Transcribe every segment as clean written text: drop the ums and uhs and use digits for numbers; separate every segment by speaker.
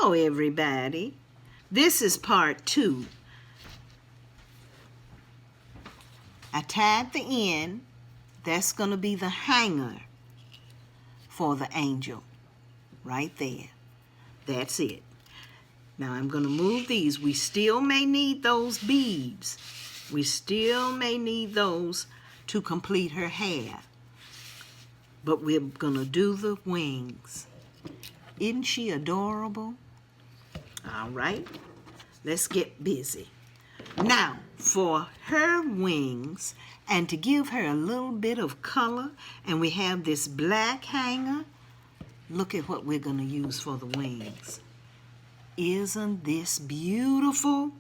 Speaker 1: Hello everybody. This is part 2. I tied the end. That's going to be the hanger for the angel. Right there. That's it. Now I'm going to move these. We still may need those beads. We still may need those to complete her hair. But we're going to do the wings. Isn't she adorable? All right, let's get busy. Now, for her wings, and to give her a little bit of color, and we have this black hanger, look at what we're going to use for the wings. Isn't this beautiful?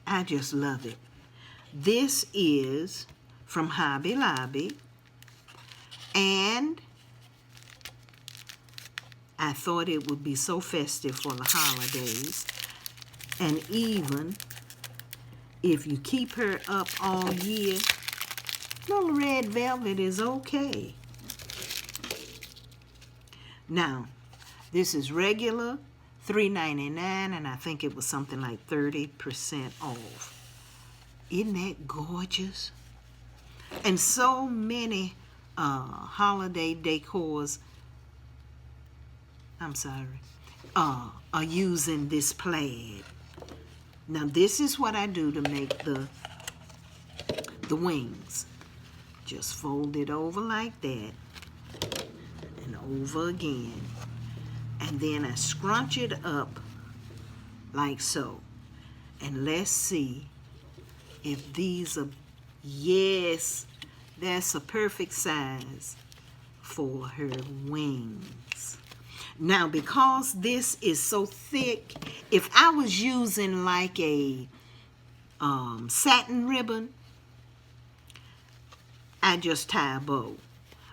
Speaker 1: I just love it. This is from Hobby Lobby, and I thought it would be so festive for the holidays. And even if you keep her up all year, little red velvet is okay. Now, this is regular $3.99, and I think it was something like 30% off. Isn't that gorgeous? And so many holiday decors are using this plaid. Now this is what I do to make the wings. Just fold it over like that and over again. And then I scrunch it up like so. And let's see if these are, yes, that's a perfect size for her wings. Now, because this is so thick, if I was using like a satin ribbon, I just tie a bow.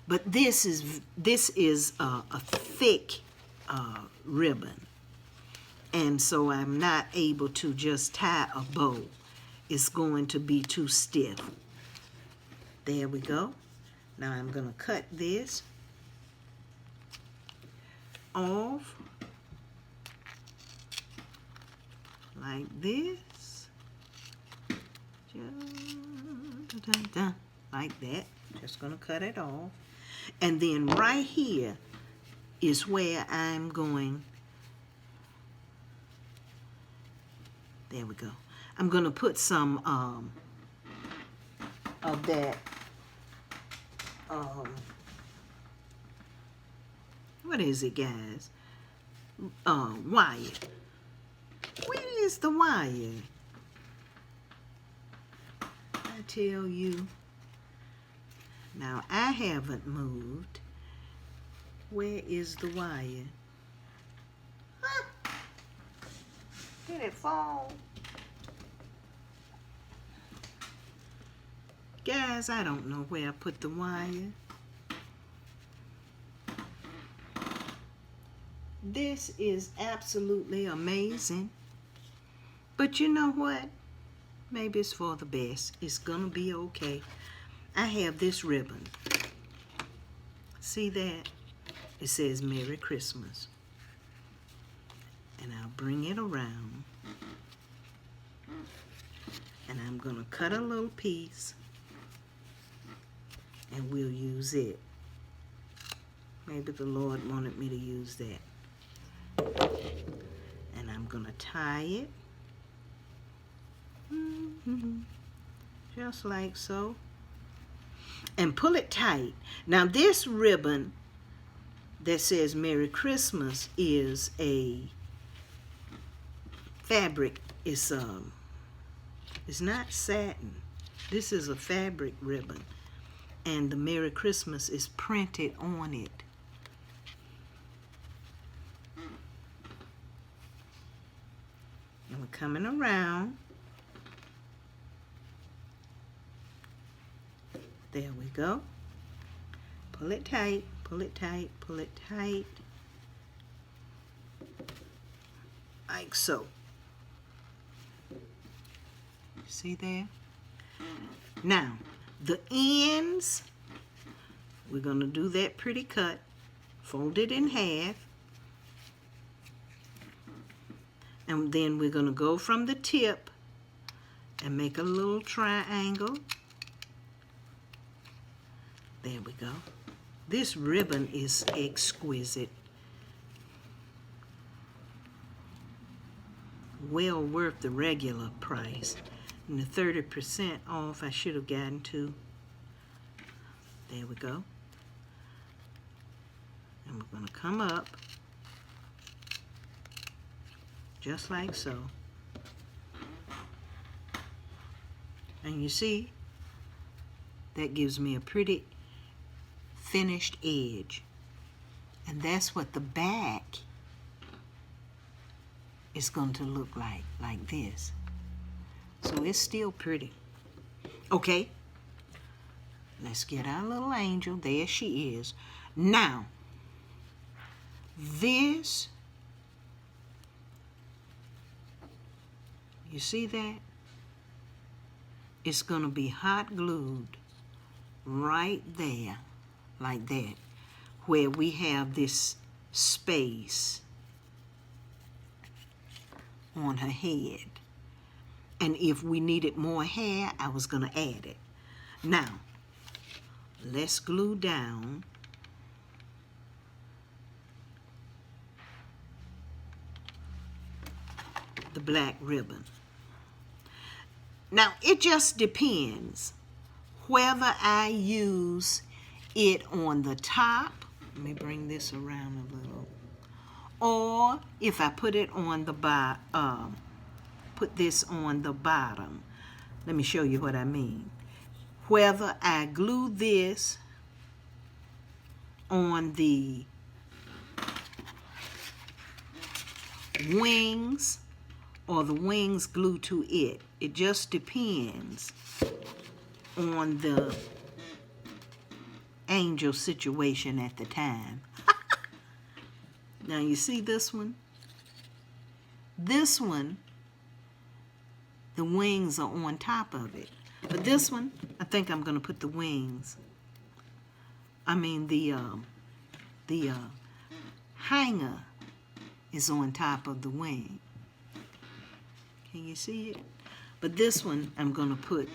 Speaker 1: But this is a thick ribbon, and so I'm not able to just tie a bow. It's going to be too stiff. There we go. Now I'm going to cut this off like this, like that. Just gonna cut it off, and then right here is where I'm going. There we go. I'm gonna put some of that what is it, guys? Wire. Where is the wire? I tell you. Now, I haven't moved. Where is the wire? Huh? Did it fall? Guys, I don't know where I put the wire. This is absolutely amazing. But you know what? Maybe it's for the best. It's gonna be okay. I have this ribbon. See that? It says Merry Christmas. And I'll bring it around. And I'm gonna cut a little piece. And we'll use it. Maybe the Lord wanted me to use that. And I'm gonna tie it just like so, and pull it tight. Now this ribbon that says Merry Christmas is a fabric. It's not satin. This is a fabric ribbon, and the Merry Christmas is printed on it. And we're coming around. There we go. Pull it tight, pull it tight, pull it tight. Like so. See there? Now, the ends, we're going to do that pretty cut. Fold it in half. And then we're going to go from the tip and make a little triangle. There we go. This ribbon is exquisite. Well worth the regular price. And the 30% off I should have gotten to. There we go. And we're going to come up just like so. And you see, that gives me a pretty finished edge. And that's what the back is going to look like this. So it's still pretty. Okay, let's get our little angel. There she is. Now, this, you see that? It's going to be hot glued right there, like that, where we have this space on her head. And if we needed more hair, I was going to add it. Now, let's glue down the black ribbon. Now, it just depends whether I use it on the top. Let me bring this around a little. Or if I put it on the bottom, put this on the bottom. Let me show you what I mean. Whether I glue this on the wings or the wings glue to it. It just depends on the angel situation at the time. Now you see this one? This one, the wings are on top of it. But this one, I think I'm going to put the wings. I mean the hanger is on top of the wing. Can you see it? But this one, I'm going to put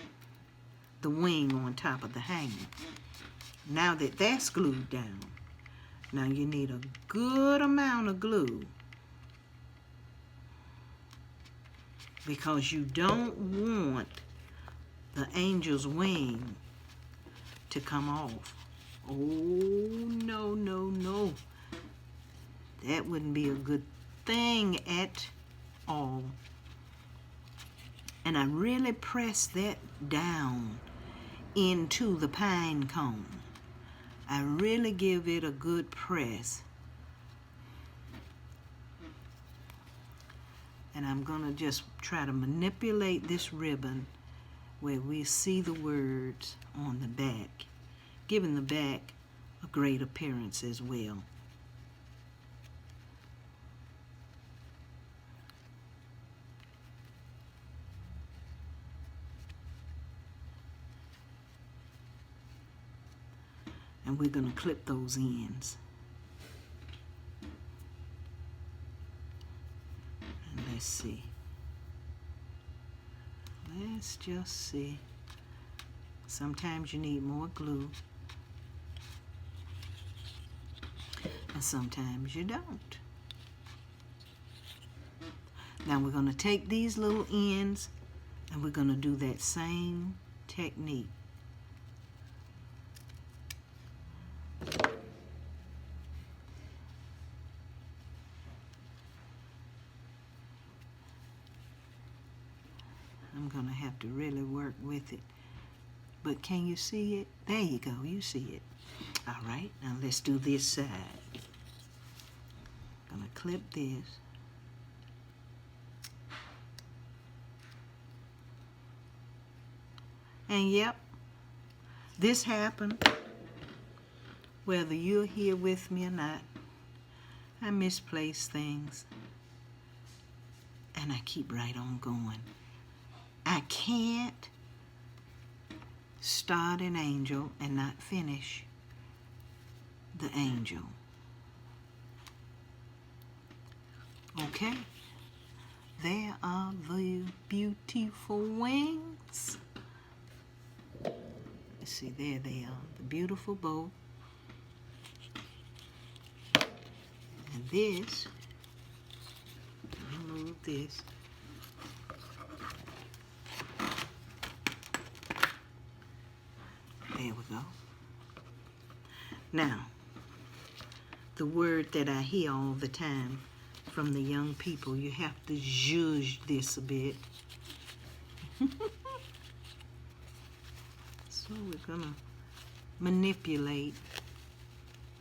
Speaker 1: the wing on top of the hanger. Now that that's glued down, now you need a good amount of glue, because you don't want the angel's wing to come off. Oh, no, no, no. That wouldn't be a good thing at all. And I really press that down into the pine cone. I really give it a good press. And I'm going to just try to manipulate this ribbon where we see the words on the back, giving the back a great appearance as well. And we're going to clip those ends. And let's see. Let's just see. Sometimes you need more glue. And sometimes you don't. Now we're going to take these little ends and we're going to do that same technique. I'm going to have to really work with it. But can you see it? There you go, you see it. All right, now let's do this side. I'm going to clip this. And yep, this happened whether you're here with me or not. I misplace things. And I keep right on going. I can't start an angel and not finish the angel. Okay, There are the beautiful wings. Let's see, there they are, the beautiful bow. And this, remove this. There we go. Now, the word that I hear all the time from the young people, you have to zhuzh this a bit. So we're gonna manipulate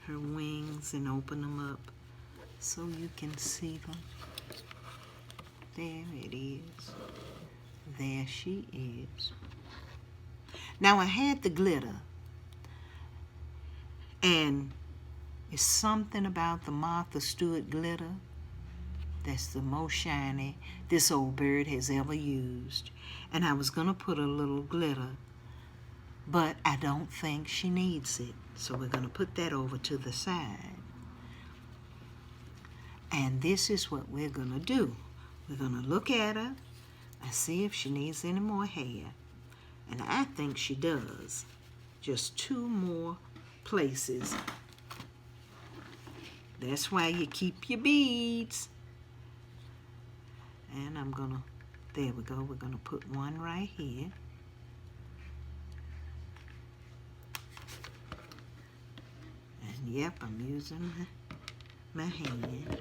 Speaker 1: her wings and open them up so you can see them. There it is. There she is. Now I had the glitter, and it's something about the Martha Stewart glitter that's the most shiny this old bird has ever used. And I was gonna put a little glitter, but I don't think she needs it. So we're gonna put that over to the side. And this is what we're gonna do. We're gonna look at her and see if she needs any more hair. And I think she does. Just 2 more places. That's why you keep your beads. And I'm gonna, there we go, we're gonna put one right here. And yep, I'm using my hand.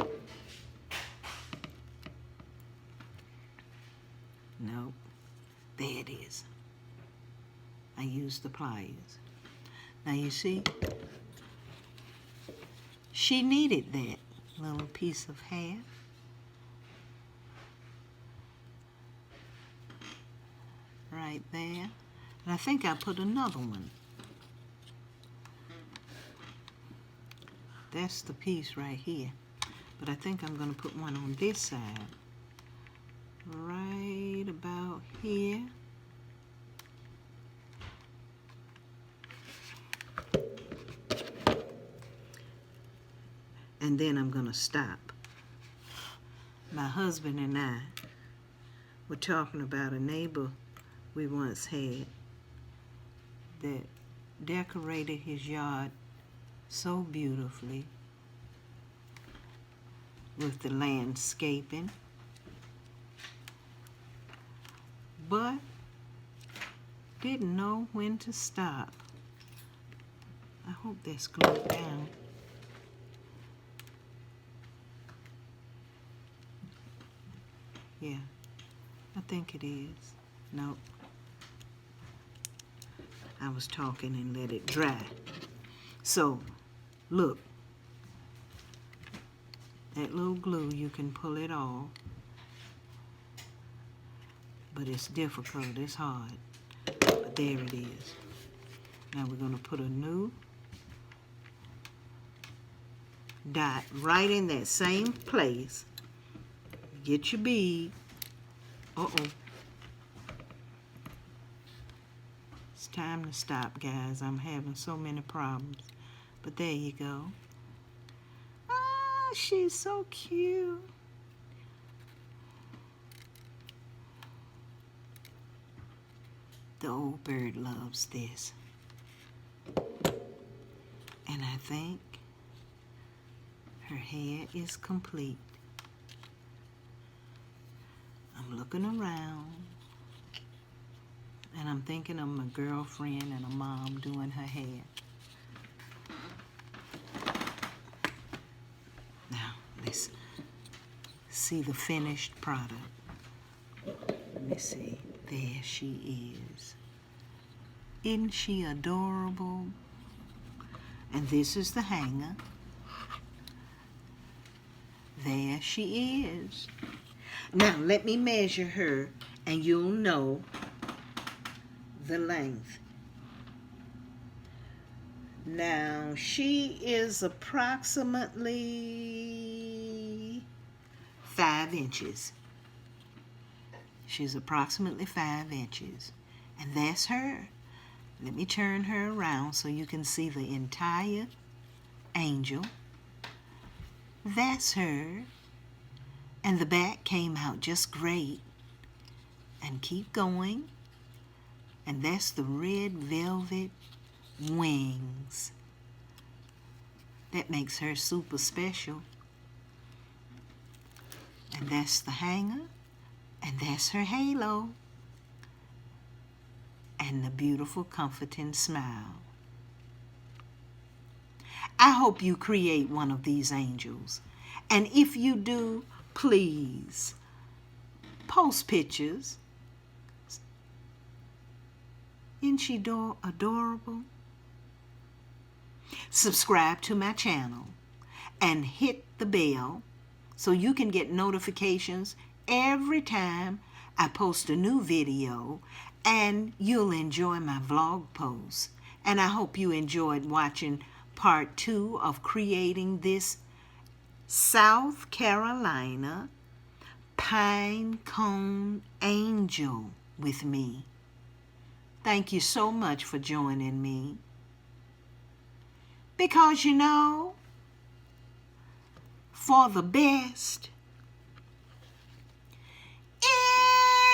Speaker 1: Nope, there it is. I used the pliers. Now you see, she needed that little piece of hair. Right there. And I think I put another one. That's the piece right here. But I think I'm going to put one on this side. Right about here. And then I'm going to stop. My husband and I were talking about a neighbor we once had that decorated his yard so beautifully with the landscaping, but didn't know when to stop. I hope that's glued down. Yeah, I think it is. Nope. I was talking and let it dry. So, look. That little glue, you can pull it off. But it's difficult, it's hard. But there it is. Now we're going to put a new dot right in that same place. Get your bead. Uh-oh. It's time to stop, guys. I'm having so many problems. But there you go. Ah, she's so cute. The old bird loves this. And I think her hair is complete. I'm looking around, and I'm thinking of my girlfriend and a mom doing her hair. Now, let's see the finished product. Let me see. There she is. Isn't she adorable? And this is the hanger. There she is. Now, let me measure her, and you'll know the length. Now, she is approximately 5 inches. She's approximately 5 inches. And that's her. Let me turn her around so you can see the entire angel. That's her. And the back came out just great. And keep going. And that's the red velvet wings. That makes her super special. And that's the hanger. And that's her halo. And the beautiful comforting smile. I hope you create one of these angels. And if you do, please post pictures. Isn't she adorable? Subscribe to my channel and hit the bell so you can get notifications every time I post a new video, and you'll enjoy my vlog posts. And I hope you enjoyed watching part 2 of creating this South Carolina pine cone angel with me. Thank you so much for joining me. Because you know, for the best,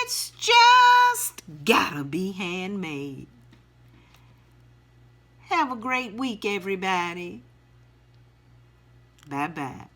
Speaker 1: it's just gotta be handmade. Have a great week, everybody. Bye-bye.